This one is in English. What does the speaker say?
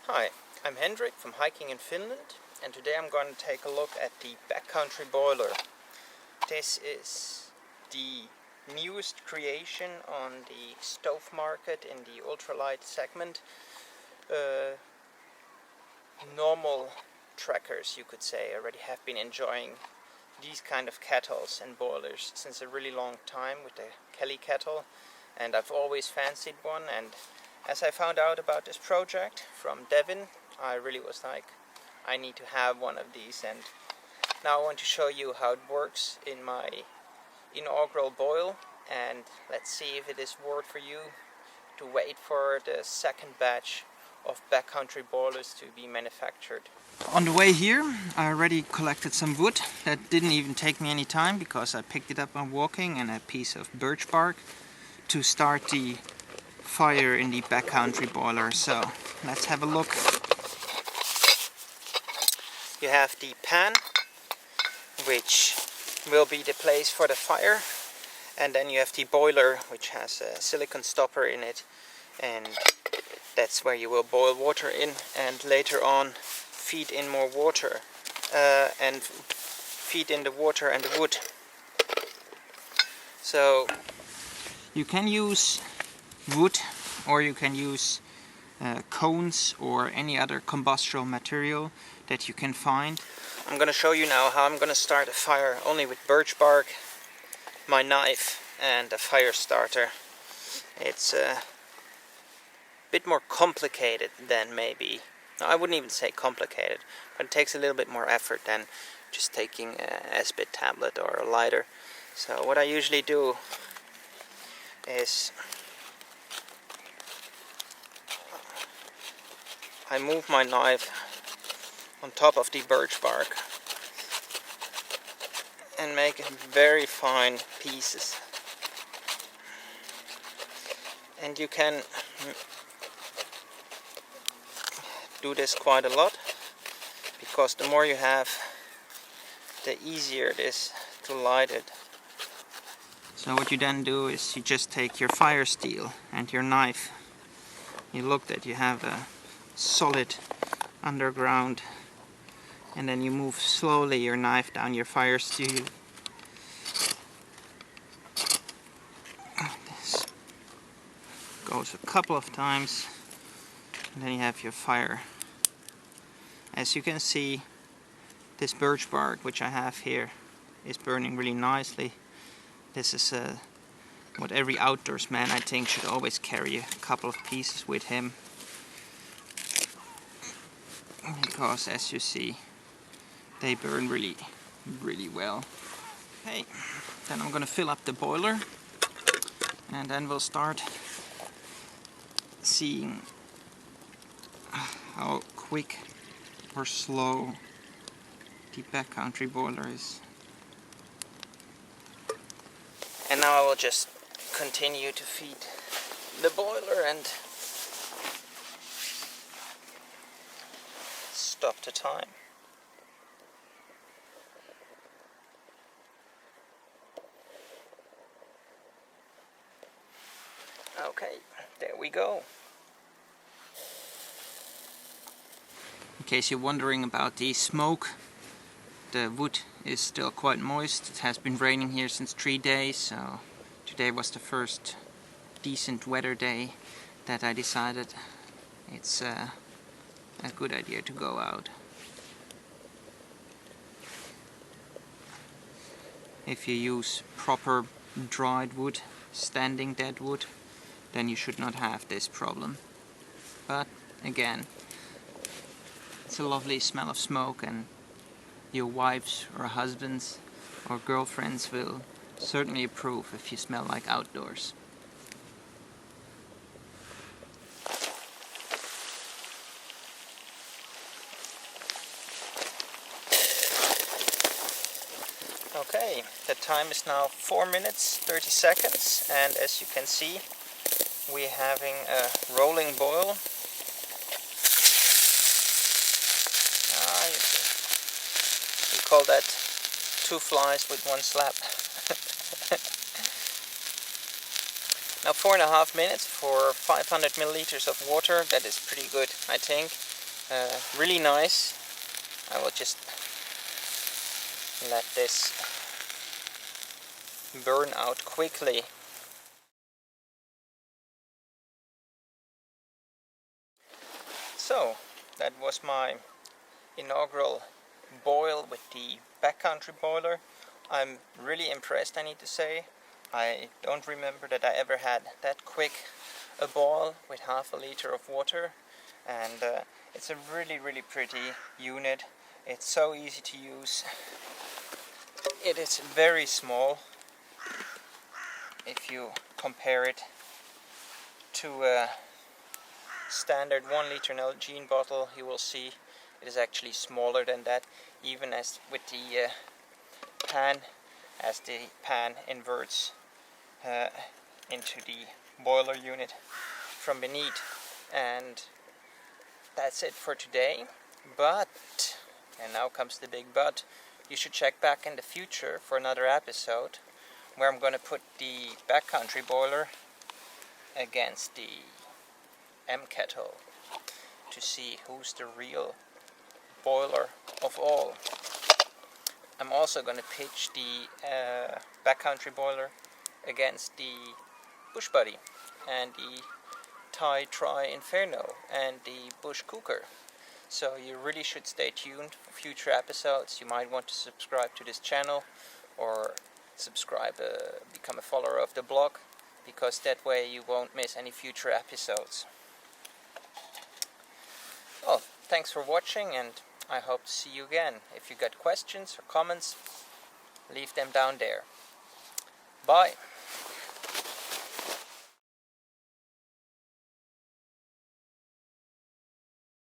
Hi, I'm Hendrik from Hiking in Finland, and today I'm going to take a look at the Backcountry Boiler. This is the newest creation on the stove market in the ultralight segment. Normal trekkers, you could say, already have been enjoying these kind of kettles and boilers since a really long time with the Kelly kettle, and I've always fancied one. And as I found out about this project from Devin, I really was like, I need to have one of these, and now I want to show you how it works in my inaugural boil, and let's see if it is worth for you to wait for the second batch of backcountry boilers to be manufactured. On the way here I already collected some wood. That didn't even take me any time because I picked it up while walking, and a piece of birch bark to start the fire in the backcountry boiler. So let's have a look. You have the pan, which will be the place for the fire, and then you have the boiler, which has a silicone stopper in it, and that's where you will boil water in and later on feed in more water and feed in the water and the wood. So you can use wood, or you can use cones or any other combustible material that you can find. I'm going to show you now how I'm going to start a fire only with birch bark, my knife and a fire starter. It's a bit more complicated than maybe, no, I wouldn't even say complicated, but it takes a little bit more effort than just taking a S-bit tablet or a lighter. So what I usually do is I move my knife on top of the birch bark and make very fine pieces. And you can do this quite a lot, because the more you have, the easier it is to light it. So what you then do is you just take your fire steel and your knife. You look that you have a solid underground, and then you move slowly your knife down your fire steel. This goes a couple of times, and then you have your fire. As you can see, this birch bark which I have here is burning really nicely. This is what every outdoors man, I think, should always carry a couple of pieces with him, because as you see, they burn really well. Okay, then I'm gonna fill up the boiler, and then we'll start seeing how quick or slow the backcountry boiler is. And now I will just continue to feed the boiler and stop the time. Okay, there we go. In case you're wondering about the smoke, the wood is still quite moist. It has been raining here since 3 days, so today was the first decent weather day that I decided it's a good idea to go out. If you use proper dried wood, standing dead wood, then you should not have this problem. But again, it's a lovely smell of smoke, and your wives or husbands or girlfriends will certainly approve if you smell like outdoors. Okay, the time is now 4 minutes 30 seconds, and as you can see, we're having a rolling boil. We call that 2 flies with 1 slap. Now 4.5 minutes for 500 milliliters of water. That is pretty good, I think. really nice. I will just let this burn out quickly. So that was my inaugural boil with the Backcountry Boiler. I'm really impressed, I need to say. I don't remember that I ever had that quick a boil with half a liter of water, and it's a really pretty unit. It's so easy to use. It is very small if you compare it to a standard 1 liter Nalgene bottle. You will see it is actually smaller than that, even as with the pan, as the pan inverts into the boiler unit from beneath. And that's it for today. But, and now comes the big but, you should check back in the future for another episode where I'm going to put the Backcountry Boiler against the M kettle to see who's the real boiler of all. I'm also going to pitch the Backcountry Boiler against the Bush Buddy and the Thai Tri Inferno and the Bush Cooker. So you really should stay tuned for future episodes. You might want to subscribe to this channel or subscribe, become a follower of the blog, because that way you won't miss any future episodes. Well, thanks for watching, and I hope to see you again. If you got questions or comments, leave them down there. Bye!